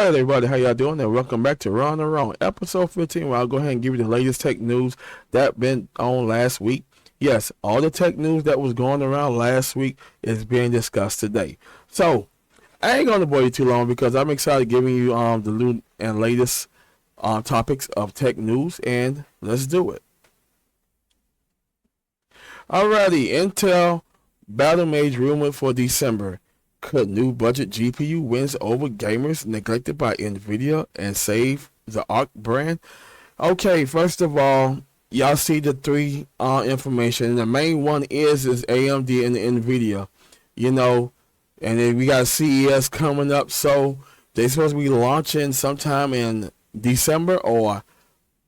Alright everybody, how y'all doing? And welcome back to Raw on the Wrong, episode 15, where I'll go ahead and give you the latest tech news that been on last week. Yes, all the tech news that was going around last week is being discussed today. So, I ain't gonna bore you too long because I'm excited giving you the new and latest topics of tech news, and let's do it. Alrighty, Intel Battlemage rumored for December. Could new budget GPU wins over gamers neglected by Nvidia and save the ARC brand? Okay, first of all, y'all see the three information. The main one is AMD and Nvidia. You know, and then we got CES coming up, so they're supposed to be launching sometime in December or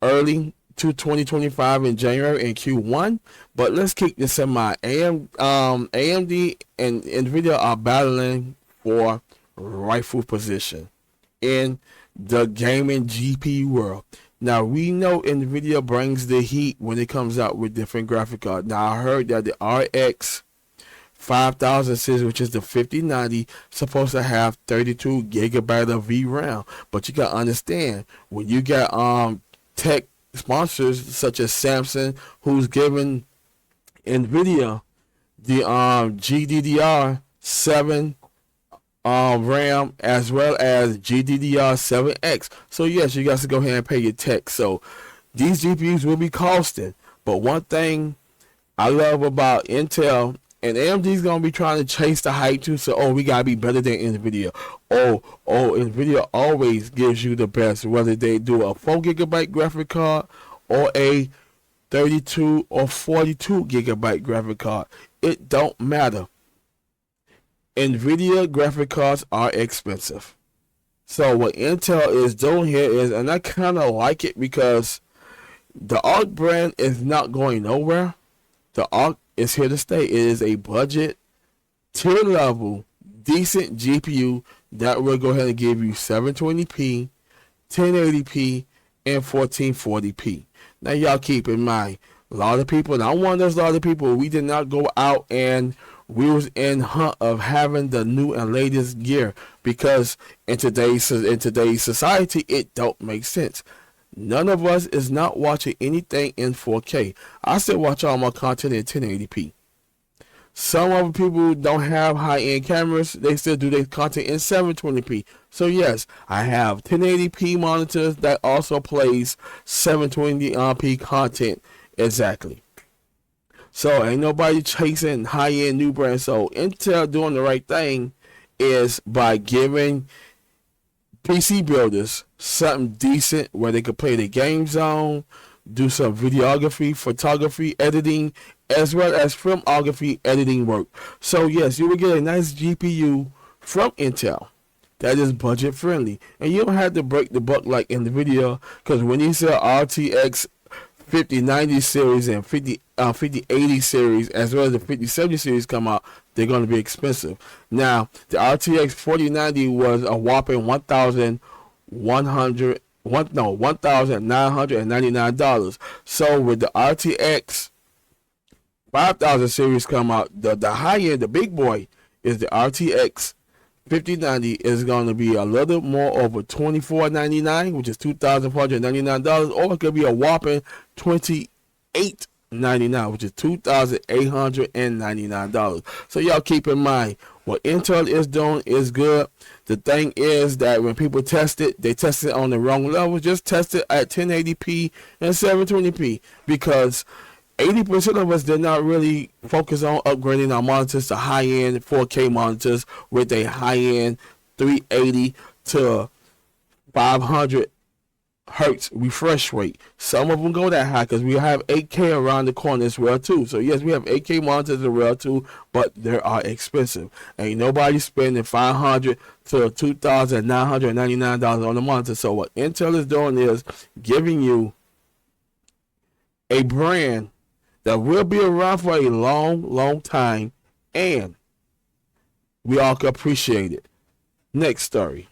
early to 2025 in January in Q1. But let's keep this in mind. AMD and Nvidia are battling for rightful position in the gaming GPU world. Now, we know Nvidia brings the heat when it comes out with different graphic cards. Now, I heard that the RX 5000 series, which is the 5090, supposed to have 32 gigabyte of VRAM. But you gotta understand, when you got tech sponsors such as Samsung, who's giving Nvidia the GDDR7 RAM as well as GDDR7X. So yes, you guys to go ahead and pay your tech. So these GPUs will be costing. But one thing I love about Intel, and AMD's gonna be trying to chase the hype too. So we gotta be better than Nvidia. Nvidia always gives you the best, whether they do a 4 gigabyte graphic card or a 32 or 42 gigabyte graphic card. It don't matter. Nvidia graphic cards are expensive. So what Intel is doing here is, and I kind of like it because the ARC brand is not going nowhere. The ARC is here to stay. It is a budget, tier level, decent GPU that will go ahead and give you 720p, 1080p, and 1440p. Now, y'all keep in mind, a lot of people, and I'm one of those lot of people, we did not go out and we was in hunt of having the new and latest gear because in today's society, it don't make sense. None of us is not watching anything in 4K. I still watch all my content in 1080p. Some other people don't have high-end cameras. They still do their content in 720p. So yes, I have 1080p monitors that also plays 720p content exactly. So ain't nobody chasing high-end new brands. So Intel doing the right thing is by giving PC builders something decent where they could play the games on, do some videography, photography, editing, as well as filmography editing work. So yes, you will get a nice GPU from Intel that is budget friendly, and you don't have to break the buck like Nvidia, because when you sell RTX 5090 series and 5080 series as well as the 5070 series come out, they're going to be expensive. Now, the RTX 4090 was a whopping $1,999. So with the RTX 5000 series come out, the high end, the big boy, is the RTX 5090 is going to be a little more over $2499, which is $2,499, or it could be a whopping $2899, which is $2,899. So y'all keep in mind, what Intel is doing is good. The thing is that when people test it, they test it on the wrong level. Just test it at 1080p and 720p, because 80% of us did not really focus on upgrading our monitors to high-end 4K monitors with a high-end 380 to 500 hertz refresh rate. Some of them go that high because we have 8K around the corner as well too. So yes, we have 8K monitors as well too, but they are expensive. Ain't nobody spending $500 to $2,999 on the monitor. So what Intel is doing is giving you a brand that will be around for a long time, and we all can appreciate it. Next story.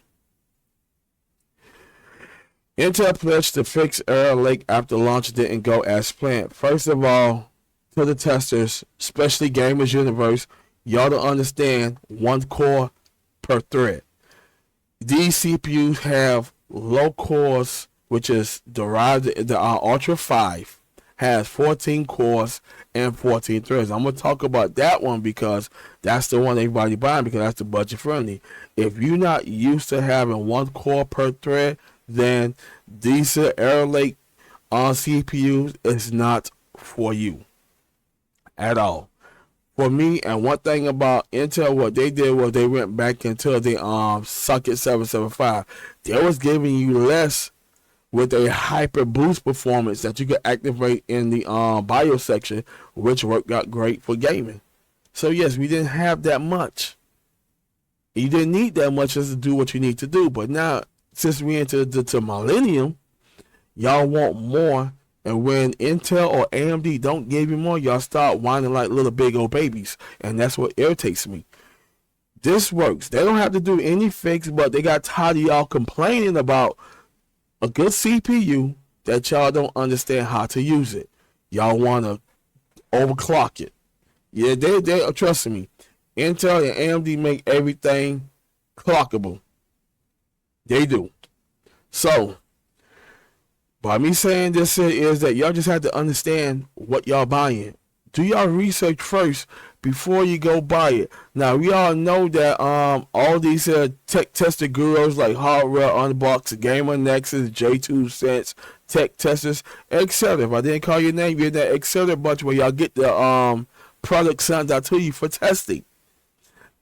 Intel pledged to fix Arrow Lake after launch didn't go as planned. First of all, to the testers, especially Gamers Universe, y'all don't understand one core per thread. these CPUs have low cores, which is the Ultra 5 has 14 cores and 14 threads. I'm gonna talk about that one because that's the one everybody buying because that's the budget friendly. If you're not used to having one core per thread, then these Arrow Lake CPUs is not for you at all. For me, and one thing about Intel, what they did was they went back into the socket 775. They was giving you less with a hyper boost performance that you could activate in the BIOS section, which worked out great for gaming. So yes, we didn't have that much. You didn't need that much just to do what you need to do. But now, since we into the millennium, y'all want more. And when Intel or AMD don't give you more, y'all start whining like little big old babies. And that's what irritates me. This works. They don't have to do any fix, but they got tired of y'all complaining about a good CPU that y'all don't understand how to use it. Y'all want to overclock it. Yeah, they trust me. Intel and AMD make everything clockable. They do. So, by me saying this is that y'all just have to understand what y'all buying. Do y'all research first before you go buy it. Now we all know that all these tech tester gurus like Hardware Unboxed, Gamer Nexus, J2 Sense, Tech Testers, etc. If I didn't call your name, you're that etc. bunch where y'all get the product sent out to you for testing.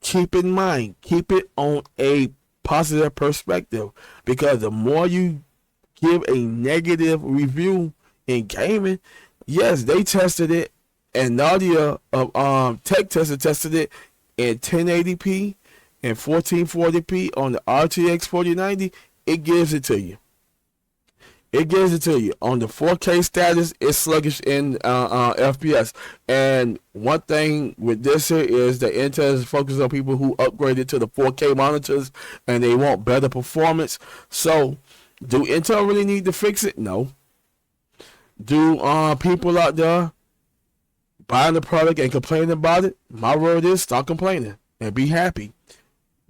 Keep in mind, keep it on a positive perspective because the more you give a negative review in gaming, yes, they tested it, and Nadia Tech Tester tested it in 1080p and 1440p on the RTX 4090. It gives it to you. It gives it to you. On the 4K status, it's sluggish in FPS. And one thing with this here is that Intel is focused on people who upgraded to the 4K monitors and they want better performance. So, do Intel really need to fix it? No. Do people out there buying the product and complaining about it? My word is stop complaining and be happy.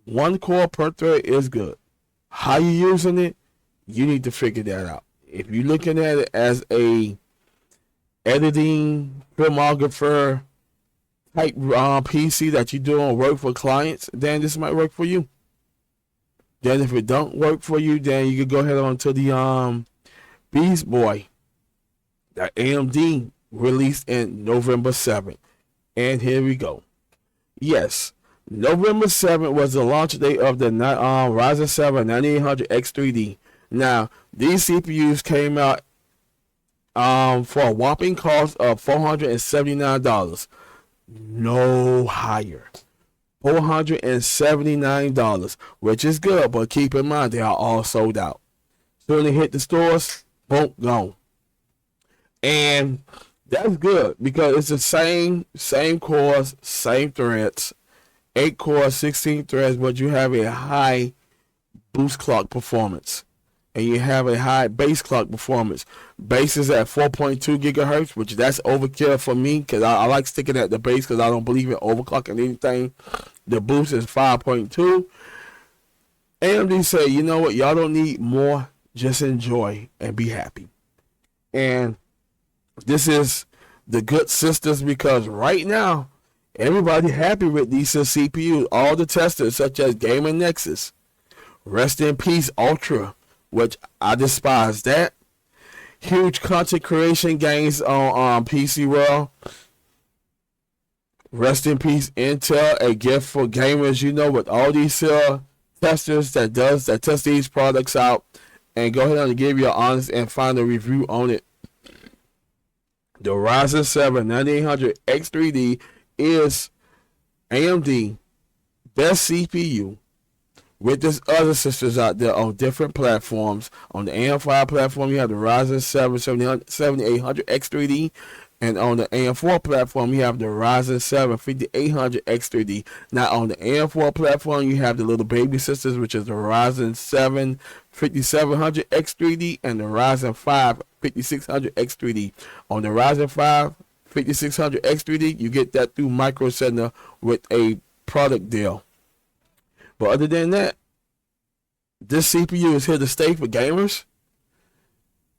One core per thread is good. How you using it? You need to figure that out. If you're looking at it as a editing filmographer type PC that you're doing work for clients, then this might work for you. Then if it don't work for you, then you can go ahead on to the Beast Boy that AMD released in November 7th. And here we go. Yes, November 7th was the launch date of the Ryzen 7 9800 X3D. Now, these CPUs came out for a whopping cost of $479. No higher. $479, which is good, but keep in mind they are all sold out. Soon they hit the stores, boom, gone. And that's good because it's the same cores, same threads, 8 cores, 16 threads, but you have a high boost clock performance. And you have a high base clock performance. Base is at 4.2 gigahertz, which that's overkill for me because I like sticking at the base because I don't believe in overclocking anything. The boost is 5.2. AMD say, you know what, y'all don't need more, just enjoy and be happy. And this is the good sisters because right now, everybody happy with these CPUs. All the testers such as Gamer Nexus, Rest in Peace Ultra, which I despise that. Huge content creation gains on PC World. Rest in peace, Intel, a gift for gamers. You know, with all these testers that test these products out, and go ahead and give you an honest and final review on it. The Ryzen 7 9800 X3D is AMD best CPU. With this other sisters out there on different platforms. On the AM5 platform, you have the Ryzen 7 7800 X3D. And on the AM4 platform, you have the Ryzen 7 5800 X3D. Now, on the AM4 platform, you have the little baby sisters, which is the Ryzen 7 5700 X3D and the Ryzen 5 5600 X3D. On the Ryzen 5 5600 X3D, you get that through Micro Center with a product deal. But other than that, This CPU is here to stay for gamers,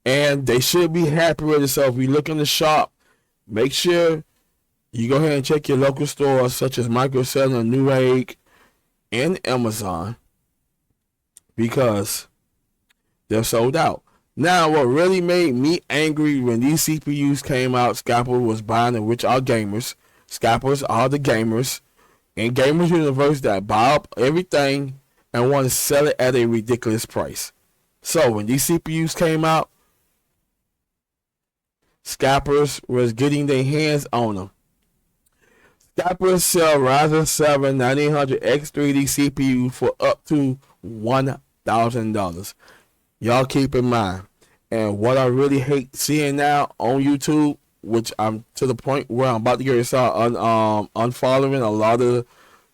and they should be happy with it. So if you look in the shop, make sure you go ahead and check your local stores such as Microsoft and Newegg and Amazon, because they're sold out. Now, what really made me angry when these CPUs came out, Scalper was buying them, which are gamers. Scalpers are the gamers in Gamers Universe that buy up everything and want to sell it at a ridiculous price. So when these CPUs came out, scalpers was getting their hands on them. Scalpers sell Ryzen 7 9800X3D CPU for up to $1,000. Y'all keep in mind. And what I really hate seeing now on YouTube, which I'm to the point where I'm about to get start unfollowing a lot of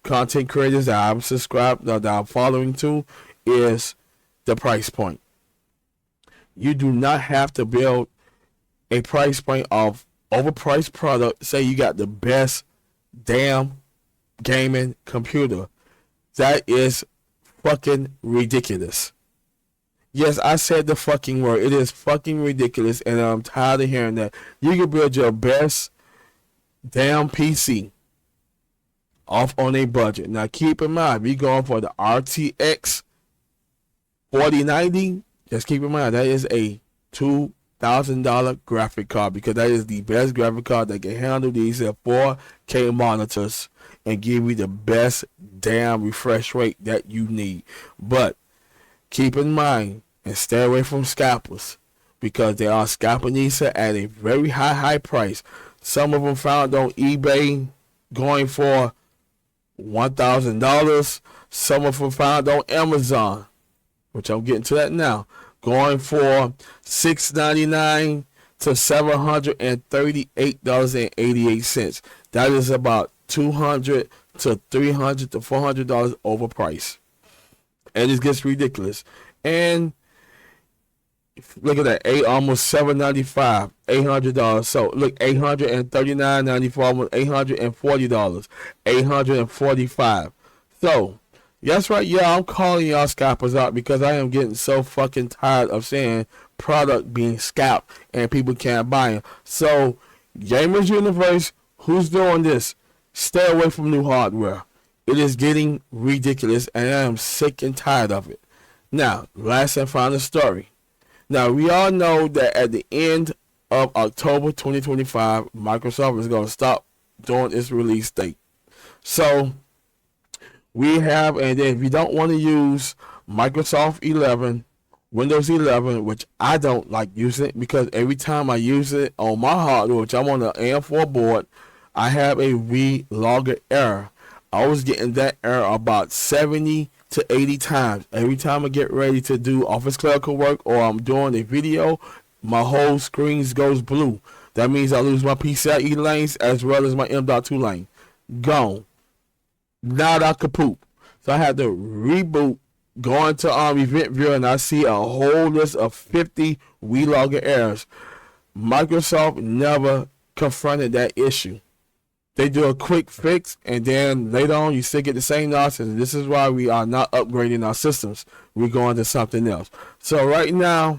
content creators that I'm subscribed that I'm following to, is the price point. You do not have to build a price point of overpriced product. Say you got the best damn gaming computer. That is fucking ridiculous. Yes, I said the fucking word. It is fucking ridiculous, and I'm tired of hearing that. You can build your best damn PC off on a budget. Now, keep in mind, if you're going for the RTX 4090, just keep in mind, that is a $2,000 graphic card, because that is the best graphic card that can handle these 4K monitors and give you the best damn refresh rate that you need. But keep in mind and stay away from scalpers, because they are scalping these at a very high price. Some of them found on eBay going for $1,000. Some of them found on Amazon, which I'm getting to that now, going for $699 to $738.88. That is about $200 to $300 to $400 overpriced. And it gets ridiculous. And look at that, almost $795, $800. So look, $839.94, almost $840, $845. So that's right, yeah, I'm calling y'all scalpers out, because I am getting so fucking tired of seeing product being scalped and people can't buy them. So Gamers Universe, who's doing this? Stay away from new hardware. It is getting ridiculous, and I am sick and tired of it. Now, last and final story. Now, we all know that at the end of October 2025, Microsoft is going to stop doing its release date. So, we have, and then if you don't want to use Microsoft 11, Windows 11, which I don't like using it, because every time I use it on my hardware, which I'm on the AM4 board, I have a relogger error. I was getting that error about 70 to 80 times. Every time I get ready to do office clerical work or I'm doing a video, my whole screen goes blue. That means I lose my PCIe lanes as well as my M.2 lane. Gone. Not out kaput. So I had to reboot, go into Event Viewer, and I see a whole list of 50 relogger errors. Microsoft never confronted that issue. They do a quick fix, and then later on you still get the same nonsense. This is why we are not upgrading our systems. We're going to something else. So right now,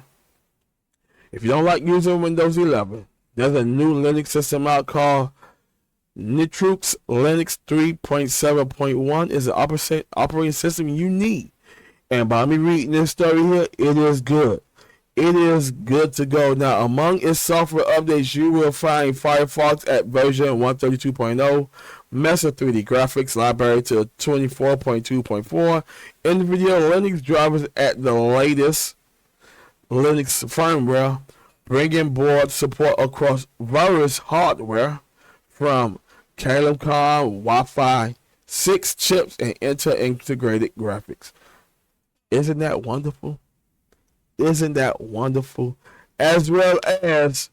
if you don't like using Windows 11, there's a new Linux system out called Nitrux Linux 3.7.1. Is an operating system you need. And by me reading this story here, it is good. It is good to go. Now, among its software updates, you will find Firefox at version 132.0, Mesa 3D graphics library to 24.2.4, NVIDIA Linux drivers at the latest Linux firmware, bringing board support across various hardware from Qualcomm Wi-Fi 6 chips and Intel integrated graphics. Isn't that wonderful? Isn't that wonderful? As well as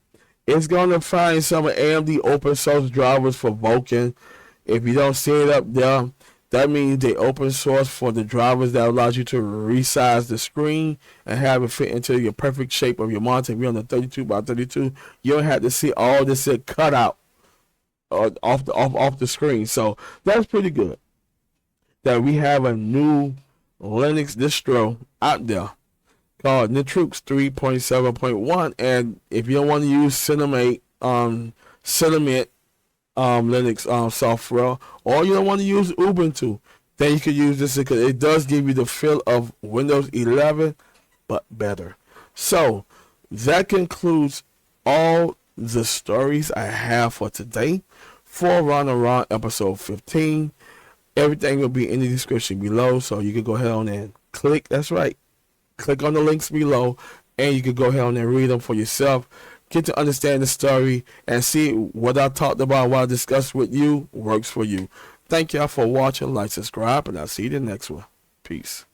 it's going to find some of AMD open source drivers for Vulkan. If you don't see it up there, that means they open source for the drivers that allows you to resize the screen and have it fit into your perfect shape of your monitor. If you're on the 32 by 32, you don't have to see all this cut out off the screen. So that's pretty good that we have a new Linux distro out there called Nitrux 3.7.1. And if you don't want to use Cinnamate, Linux software, or you don't want to use Ubuntu, then you can use this because it does give you the feel of Windows 11, but better. So that concludes all the stories I have for today for Ron Around episode 15. Everything will be in the description below, so you can go ahead on and click. That's right. Click on the links below, and you can go ahead on and read them for yourself. Get to understand the story and see what I talked about, what I discussed with you, works for you. Thank y'all for watching. Like, subscribe, and I'll see you in the next one. Peace.